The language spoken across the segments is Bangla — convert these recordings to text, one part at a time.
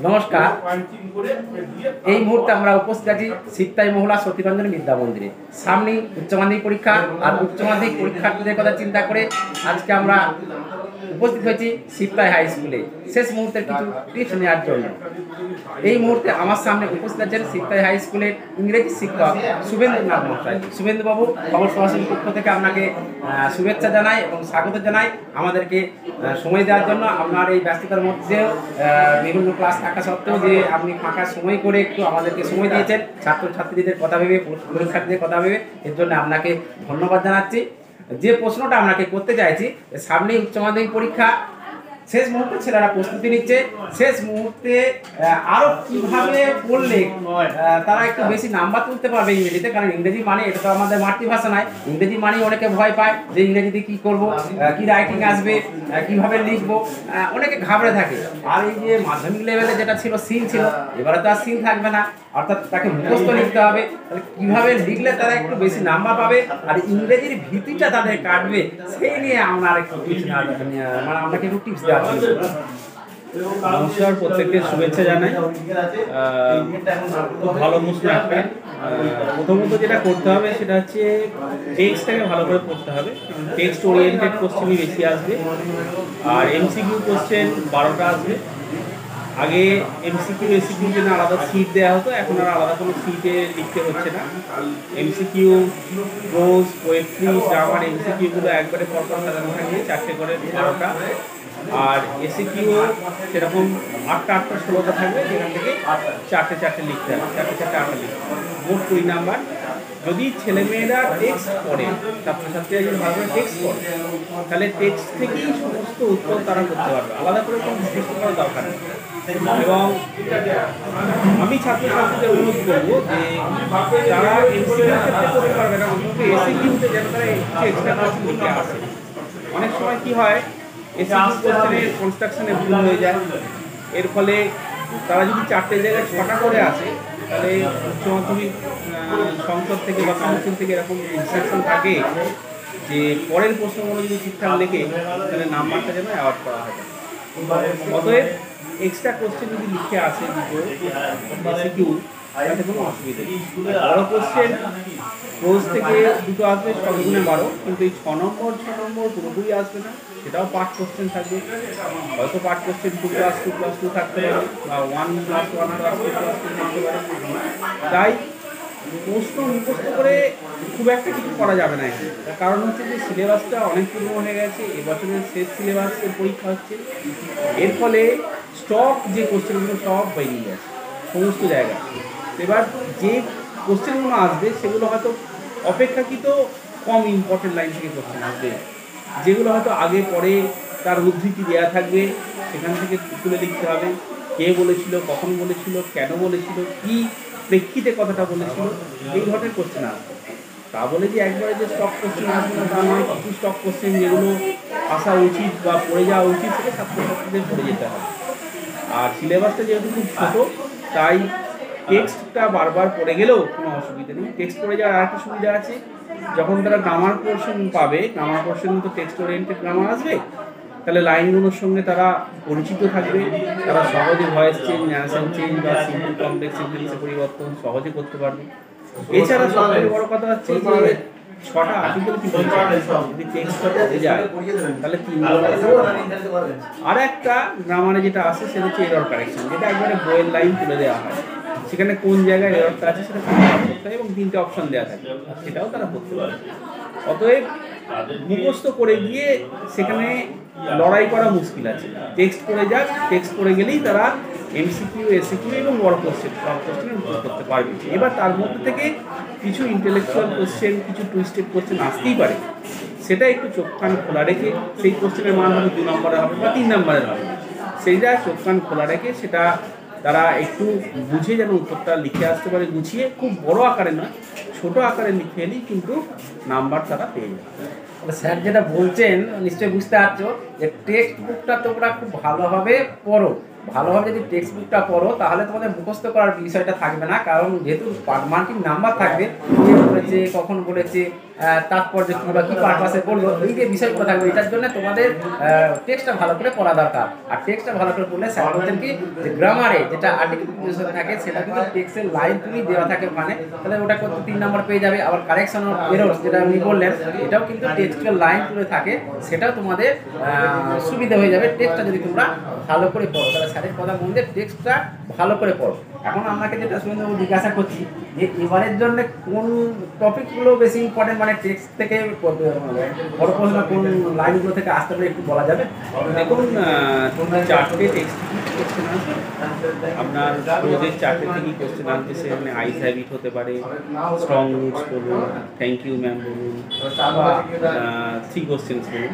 নমস্কার। এই মুহূর্তে আমরা উপস্থিত আছি সিকতাই মহলা সতীরঞ্জন বিদ্যা মন্দিরে। সামনেই উচ্চ মাধ্যমিক পরীক্ষা, আর উচ্চ মাধ্যমিক পরীক্ষার্থীদের কথা চিন্তা করে আজকে আমরা উপস্থিত হয়েছি সিকতাই হাই স্কুলে শেষ মুহূর্তের কিছু টিপস নেওয়ার জন্য। এই মুহূর্তে আমার সামনে উপস্থিত আছেন সিকতাই হাই স্কুলের ইংরেজি শিক্ষক শুভেন্দুনাথ মহাশয়। শুভেন্দুবাবু, খবর সরাসরির পক্ষ থেকে আপনাকে শুভেচ্ছা জানাই এবং স্বাগত জানাই আমাদেরকে সময় দেওয়ার জন্য। আপনার এই ব্যস্ততার মধ্যেও বিভিন্ন ক্লাস থাকা সত্ত্বেও যে আপনি ফাঁকা সময় করে একটু আমাদেরকে সময় দিয়েছেন ছাত্রছাত্রীদের কথা ভেবে, পরীক্ষার্থীদের কথা ভেবে, এর জন্য আপনাকে ধন্যবাদ জানাচ্ছি। যে প্রশ্নটা আপনাকে করতে চাইছি, সামনেই উচ্চ মাধ্যমিক পরীক্ষা, শেষ মুহূর্তে ছেলেরা প্রস্তুতি নিচ্ছে। শেষ মুহূর্তে আরো কিভাবে পড়লে তারা একটু বেশি নাম্বার তুলতে পারবে ইংরেজিতে, কারণ ইংরেজি মানে এটা তো আমাদের মাতৃভাষা নয়। ইংরেজি মানে অনেকে ভয় পায় যে ইংরেজিতে কি করব, কি রাইটিং আসবে, কিভাবে লিখবো, অনেকে ঘাবড়ে থাকে। আর এই যে মাধ্যমিক লেভেলে যেটা ছিল সিন ছিল, এবারে তো আর সিন থাকবে না, অর্থাৎ তাকে মুখস্থ লিখতে হবে। তাহলে কিভাবে লিখলে তারা একটু বেশি নাম্বার পাবে আর ইংরেজির ভীতিটা তাদের কাটবে, সেই নিয়ে আমরা একটু টিপস মানে আপনাকে একটু টিপস দেওয়া। নমস্কার, প্রত্যেককে শুভেচ্ছা জানাই। খুব ভালো প্রশ্ন একটা। প্রথমত যেটা করতে হবে সেটা হচ্ছে টেক্সটটাকে ভালো করে পড়তে হবে। টেক্সট ওরিয়েন্টেড কোশ্চেনই বেশি আসবে, আর এমসিকিউ কোশ্চেন 12টা আসবে। আগে এমসিকিউ এসিকিউর জন্য আলাদা সিট দেওয়া হতো, এখন আর আলাদা কোনো সিটে লিখতে হচ্ছে না। এমসিকিউ, প্রোজ, পোয়েট্রি, গ্রামার এমসিকিউগুলো একবারে পরপর সাজানো থাকবে, 4টে করে 12টা। আর এসিকিউ সেরকম 8টা 16টা থাকবে, যেখান থেকে 4টে লিখতে হবে, 4টে 8টা লিখতে হবে, মোট 20 নাম্বার। যদি ছেলেমেয়েরা টেক্সট পড়ে, ছাত্রছাত্রীরা যদি ভালো করে টেক্সট পড়ে, তাহলে টেক্সট থেকেই সমস্ত উত্তর তারা করতে পারবে, আলাদা করে কোনো বিশ্লেষণ করার দরকার নেই। এবং আমি ছাত্রছাত্রীদের অনুরোধ করবো যে তারা এমসিকিউর ক্ষেত্রে করতে পারবে না, অন্তত এসিকিউতে যেন তারা এক্সট্রা কোশ্চেন লিখে আসে। অনেক সময় কি হয়, এসিকিউ কোশ্চেনের কনস্ট্রাকশনে ভুল হয়ে যায়, এর ফলে তারা যদি 4টে জায়গায় 6টা করে আসে, তাহলে উচ্চ মাধ্যমিক সংসদ থেকে বা কাউন্সিল থেকে এরকম ইনস্ট্রাকশন থাকে যে পরের প্রশ্নগুলো যদি ঠিকঠাক লেখে তাহলে নাম্বারটা যেন অ্যাওয়ার্ড করা হয়। অতএব এক্সট্রা কোশ্চেন যদি লিখে আসে এসিকিউ, তাতে কোনো অসুবিধা নেই। বড় কোশ্চেন রোজ থেকে 2টো আসবে, 6×12, কিন্তু এই 6 নম্বর পুরোপুরি আসবে না, সেটাও পার্ট কোশ্চেন থাকবে। হয়তো পার্ট কোশ্চেন 2+2+2 থাকতে পারে, বা 1+1+2+2 থাকতে পারে। তাই প্রশ্ন মুখস্থ করে খুব একটা কিছু করা যাবে না এখানে। তার কারণ হচ্ছে যে সিলেবাসটা অনেক পুরনো হয়ে গেছে, এবছরের শেষ সিলেবাসের পরীক্ষা হচ্ছে, এর ফলে স্টক যে কোশ্চেনগুলো সব বেরিয়ে গেছে সমস্ত জায়গায়। এবার যে কোশ্চেনগুলো আসবে সেগুলো হয়তো অপেক্ষাকৃত কম ইম্পর্টেন্ট লাইন থেকে কোশ্চেন আসবে, যেগুলো হয়তো আগে পরে তার উদ্ধৃতি দেওয়া থাকবে, সেখান থেকে তুলে লিখতে হবে। কে বলেছিল, কখন বলেছিল, কেন বলেছিল, কী প্রেক্ষিতে কথাটা বলেছিল, এই ধরনের কোশ্চেন আসবে। তা বলে যে একবারে যে স্টক কোশ্চেন আসবে না তা নয়, কিছু স্টক কোশ্চেন যেগুলো আসা উচিত বা পড়ে যাওয়া উচিত সেটা ছাত্রছাত্রীদের পড়ে যেতে হবে। আর সিলেবাসটা যেহেতু খুব ছোটো, তাই টেক্সটটা বারবার পড়ে গেলেও কোনো অসুবিধা নেই। টেক্সট পড়ে যাওয়ার আরেকটা সুবিধা আছে, যখন তারা গ্রামার পোর্শন পাবে, গ্রামার পোর্শন তো টেক্সট ওরিয়েন্টেড গ্রামার আসবে, তাহলে লাইনগুলোর সঙ্গে তারা পরিচিত থাকবে, তারা সহজে ভয়েস চেঞ্জ, ন্যারেশন চেঞ্জ বা সিম্পল কমপ্লেক্স সেন্টেন্সের পরিবর্তন সহজে করতে পারবে। এছাড়া সবথেকে বড় কথা হচ্ছে যে 6টা আর্টিকেল কি যদি টেক্সটটা পড়ে যায় তাহলে 3 নম্বর। আর একটা গ্রামারে যেটা আসে সেটা হচ্ছে এরর কারেকশন, যেটা একবারে বইয়ের লাইন তুলে দেওয়া হয়, সেখানে কোন জায়গায় এররটা আছে সেটা করতে হয় এবং 3টে অপশন দেওয়া থাকে, সেটাও তারা করতে পারে। অতএব মুখস্থ করে গিয়ে সেখানে লড়াই করা মুশকিল আছে। টেক্সট পড়ে যাক, টেক্সট পড়ে গেলেই তারা এমসিকিউ, এসিকিউ এবং বড় কোশ্চেন সব কোশ্চেনের উত্তর করতে পারবে। এবার তার মধ্যে থেকে কিছু ইন্টেলেকচুয়াল কোশ্চেন, কিছু টুইস্টেড কোশ্চেন আসতেই পারে, সেটা একটু চোখ কান খোলা রেখে, সেই কোশ্চেনের মান হয়তো 2 নম্বরের হবে বা 3 নম্বরের হবে, সেইটা চোখ কান খোলা রেখে সেটা তারা একটু বুঝে যেন উত্তরটা লিখে আসতে পারে, গুছিয়ে, খুব বড় আকারে নয়, ছোটো আকারে লিখে এলেই কিন্তু নাম্বার তারা পেয়ে যাবে। স্যার যেটা বলছেন নিশ্চয়ই বুঝতে পারছো যে টেক্সট বুকটা তোমরা খুব ভালোভাবে পড়ো, ভালোভাবে যদি টেক্সট বুকটা পড়ো তাহলে তোমাদের মুখস্থ করার বিষয়টা থাকবে না, কারণ যেহেতু মার্কিং নাম্বার থাকবে, কে বলেছে, কখন বলেছে, তাৎপর্য কী বা কী পারপাসে বললো, এই যে বিষয়গুলো থাকবে, এটার জন্য তোমাদের টেক্সটটা ভালো করে পড়া দরকার। আর টেক্সটটা ভালো করে পড়লে স্যার বলছেন কি যে গ্রামারে যেটা আর্টিকেল প্রিপোজিশন থাকে সেটা কিন্তু টেক্সটের লাইন তুমি দেওয়া থাকে ওখানে, তাহলে ওটা করতে 3 নম্বর পেয়ে যাবে। আবার কারেকশন অফ এরর্স যেটা উনি বললেন, এটাও কিন্তু টেক্সটের লাইন তুলে থাকে, সেটাও তোমাদের সুবিধা হয়ে যাবে টেক্সটটা যদি তোমরা ভালো করে পড়ো। তাহলে স্যারের কথা মন দিয়ে টেক্সটটা ভালো করে পড়ো। এখন আপনাকে যেটা শুনে জিজ্ঞাসা করছি যে এবারের জন্য কোন টপিকগুলো বেশি ইম্পর্টেন্ট, মানে টেক্সট থেকে বড় প্রশ্ন কোন লাইনগুলো থেকে আসতে পারে একটু বলা যাবে? দেখুন, 4টে টেক্সট কোশ্চেন আছে আপনার, রোজের 4টে থেকেই কোশ্চেন আসবে। সেখানে আইস হ্যাবিট হতে পারে, স্ট্রং রুটস বলুন, থ্যাংক ইউ ম্যাম বলুন, বা 3 কোশ্চেন্স বলুন।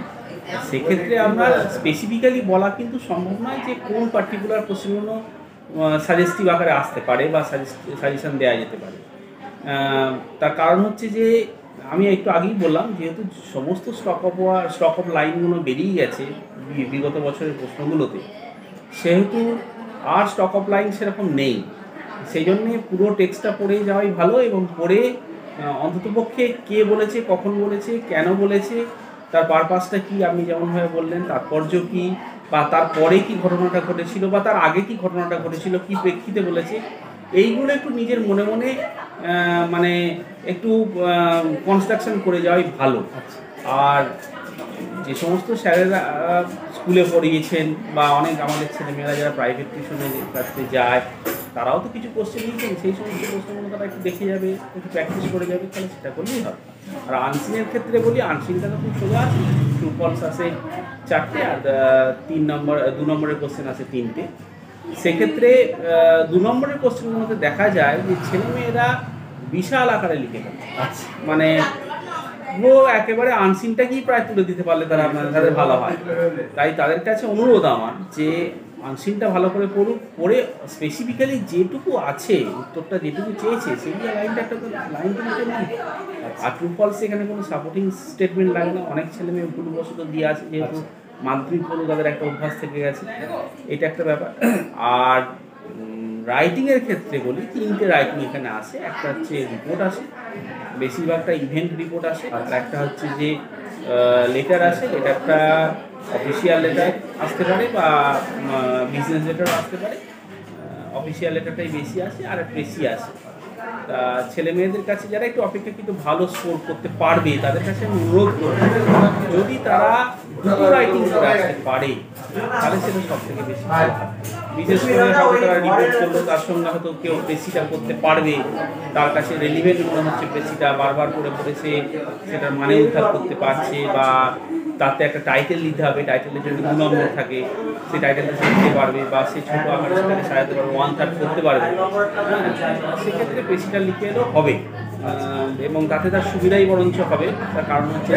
সেক্ষেত্রে আমরা স্পেসিফিক্যালি বলা কিন্তু সম্ভব নয় যে কোন পার্টিকুলার কোশ্চেনগুলো সাজেস্টিভ আকারে আসতে পারে বা সাজেশন দেওয়া যেতে পারে। তার কারণ হচ্ছে যে আমি একটু আগেই বললাম, যেহেতু সমস্ত স্টক অফ লাইনগুলো বেরিয়ে গেছে বিগত বছরের প্রশ্নগুলোতে, সেহেতু আর স্টক অফ লাইন সেরকম নেই। সেই জন্যে পুরো টেক্সটটা পড়ে যাওয়াই ভালো, এবং পড়ে অন্ততপক্ষে কে বলেছে, কখন বলেছে, কেন বলেছে, তার পারপাসটা কী, আপনি যেমনভাবে বললেন তাৎপর্য কী, বা তারপরে কি ঘটনাটা ঘটেছিল, বা তার আগে কি ঘটনাটা ঘটেছিল, কি প্রেক্ষিতে বলেছে, এইগুলো একটু নিজের মনে মনে মানে একটু কনস্ট্রাকশন করে যাওয়াই ভালো। আর যে সমস্ত স্যারেরা স্কুলে পড়িয়েছেন বা অনেক আমাদের ছেলেমেয়েরা যারা প্রাইভেট টিউশনের কাছে যায়, তারাও তো কিছু কোশ্চেন নিয়েছেন, সেই সমস্ত কোশ্চেনগুলো তারা একটু দেখে যাবে, একটু প্র্যাকটিস করে যাবে, তাহলে সেটা করলেই হবে। আর আনসিনের ক্ষেত্রে বলি, আনসিনটা তো খুব সোজা আছে, ট্রু ফলস আছে 4টে, আর 2 নম্বরের কোশ্চেন আছে 3টে। সেক্ষেত্রে 2 নম্বরের কোশ্চেনগুলোতে দেখা যায় যে ছেলেমেয়েরা বিশাল আকারে লিখে দেয়, মানে ও একেবারে আনসিনটাকেই প্রায় তুলে দিতে পারলে তাদের ভালো হয়। তাই তাদের কাছে অনুরোধ আমার যে আনসিনটা ভালো করে পড়ুক, পড়ে স্পেসিফিক্যালি যেটুকু আছে, উত্তরটা যেটুকু চেয়েছে সেগুলো লাইনটা একটা লাইন তো লিখে নেই। আর ট্রু ফলস এখানে কোনো সাপোর্টিং স্টেটমেন্ট লাগে না, অনেক ছেলে মেয়ে ভুলবশত দিয়ে আছে, যেহেতু মাধ্যমিক পড়ে তাদের একটা অভ্যাস থেকে গেছে, এটা একটা ব্যাপার। আর রাইটিংয়ের ক্ষেত্রে বলি, 3টে রাইটিং এখানে আসে। একটা হচ্ছে রিপোর্ট আসে, বেশিরভাগটা ইভেন্ট রিপোর্ট আসে, আর একটা হচ্ছে যে লেটার আসে, লেটারটা অফিসিয়াল লেটার আসতে পারে বা বিজনেস লেটারও আসতে পারে। অফিসিয়াল লেটারটাই বেশি আসে, আর প্রেসি আসে। তা ছেলে মেয়েদের কাছে যারা একটু অপেক্ষাকৃত ভালো স্কোর করতে পারবে, তাদের কাছে আমি অনুরোধ করব, যদি তারা দুটো রাইটিং করে আসতে পারে তাহলে সেটা সব থেকে বেশি ভালো হয়। বিশেষ করে হয়তো তারা রিপোর্ট করলো, তার সঙ্গে হয়তো কেউ প্রেসিটা করতে পারবে, তার কাছে রেলিভেন্ট মনে হচ্ছে প্রেসিটা, বারবার করে পড়েছে, সেটার মানে উদ্ধার করতে পারছে, বা তাতে একটা টাইটেল দিতে হবে, টাইটেলের জন্য 2 নম্বর থাকে, সেই টাইটেলটা সে দিতে পারবে, বা সে ছোটো আকারে সেটাকে সাজাতে পারবে, 1/3 করতে পারবে। সেক্ষেত্রে প্রেসিটা লিখে এলেও হবে, এবং তাতে তার সুবিধাই বরঞ্চ হবে। তার কারণ হচ্ছে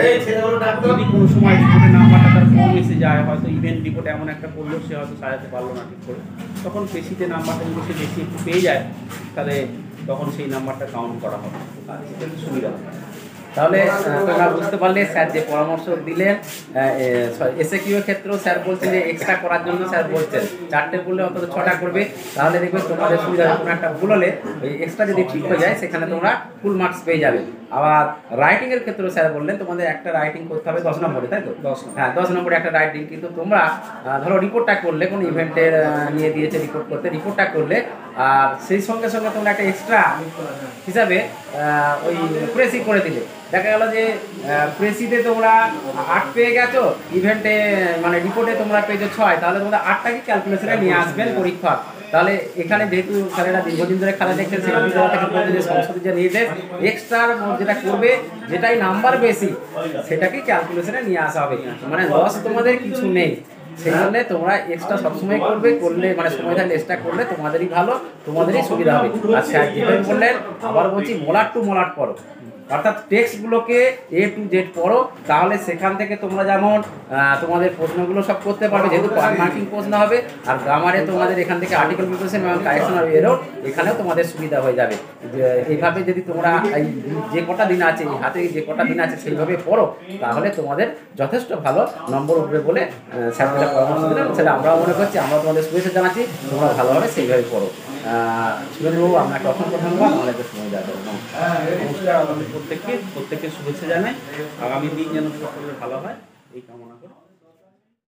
যদি কোনো সময় রিপোর্টের নাম্বারটা তার কম এসে যায়, হয়তো ইভেন্ট রিপোর্ট এমন একটা করলো সে হয়তো সাজাতে পারলো না ঠিক করে, তখন প্রেসিতে নাম্বারটা যদি সে বেশি একটু পেয়ে যায়, তাহলে তখন সেই নাম্বারটা কাউন্ট করা হবে, সেটা একটু সুবিধা হবে। তাহলে তোমরা বুঝতে পারলে স্যার যে পরামর্শ দিলেন, এসএকিউ এর ক্ষেত্রেও স্যার বলছেন যে এক্সট্রা করার জন্য স্যার বলছেন 4টে করলে অন্তত 6টা করবে, তাহলে দেখবে তোমাদের সুবিধা হবে। কোনো একটা ভুল হলে ওই এক্সট্রা যদি ঠিক হয়ে যায় সেখানে তোমরা ফুল মার্কস পেয়ে যাবে। আবার রাইটিং এর ক্ষেত্রেও স্যার বললেন তোমাদের একটা রাইটিং করতে হবে 10 নম্বরে, তাই তো? 10, হ্যাঁ 10 নম্বরে একটা রাইটিং। কিন্তু তোমরা ধরো রিপোর্টটা করলে, কোনো ইভেন্টের নিয়ে দিয়েছে রিপোর্ট করতে, রিপোর্টটা করলে আর সেই সঙ্গে সঙ্গে তোমরা একটা এক্সট্রা হিসাবে ওই প্রেসি করে দিলে, দেখা গেল যে প্রেসিতে তোমরা 8 পেয়ে গেছো, ইভেন্টে মানে রিপোর্টে তোমরা পেয়েছো 6, তাহলে তোমরা 8টাকে ক্যালকুলেশনে নিয়ে আসবেন পরীক্ষা। তাহলে এখানে যেহেতু স্যারেরা দীর্ঘদিন ধরে খেলা দেখছেন, সেখানে থেকে বলতে যে সংসদের যে নির্দেশ এক্সট্রা যেটা করবে, যেটাই নাম্বার বেশি সেটাকে ক্যালকুলেশনে নিয়ে আসা হবে, মানে লস তোমাদের কিছু নেই। সেই জন্য তোমরা এক্সট্রা সবসময় করবে, করলে মানে সময় থাকলে এক্সট্রা করলে তোমাদেরই ভালো, তোমাদেরই সুবিধা হবে। আর স্যার যেভাবে বললেন, আবার বলছি, মোলাট টু মোলাট করো, অর্থাৎ টেক্সটগুলোকে A to Z পড়ো, তাহলে সেখান থেকে তোমরা যেমন তোমাদের প্রশ্নগুলো সব করতে পারবে, যেহেতু পয়েন্ট মার্কিং প্রশ্ন হবে। আর গ্রামারে তোমাদের এখান থেকে আর্টিকেল প্রিপারেশন এবং কারেকশন আর এরর এখানেও তোমাদের সুবিধা হয়ে যাবে। এইভাবে যদি তোমরা এই যে কটা দিন আছে, এই হাতে যে কটা দিন আছে সেইভাবে পড়ো, তাহলে তোমাদের যথেষ্ট ভালো নম্বর উঠবে বলে স্যার যেটা পরামর্শ দিলেন সেটা আমরাও মনে করছি। আমরা তোমাদের শুভেচ্ছা জানাচ্ছি, তোমরা ভালোভাবে সেইভাবে পড়ো। সুরেন্দ্রবাবু, আপনাকে অসংখ্য ধন্যবাদ আমাদেরকে সময় দেওয়ার জন্য। নমস্কার, আমাদের প্রত্যেককে শুভেচ্ছা জানাই। আগামী দিন যেন সকলের ভালো হয় এই কামনা করি।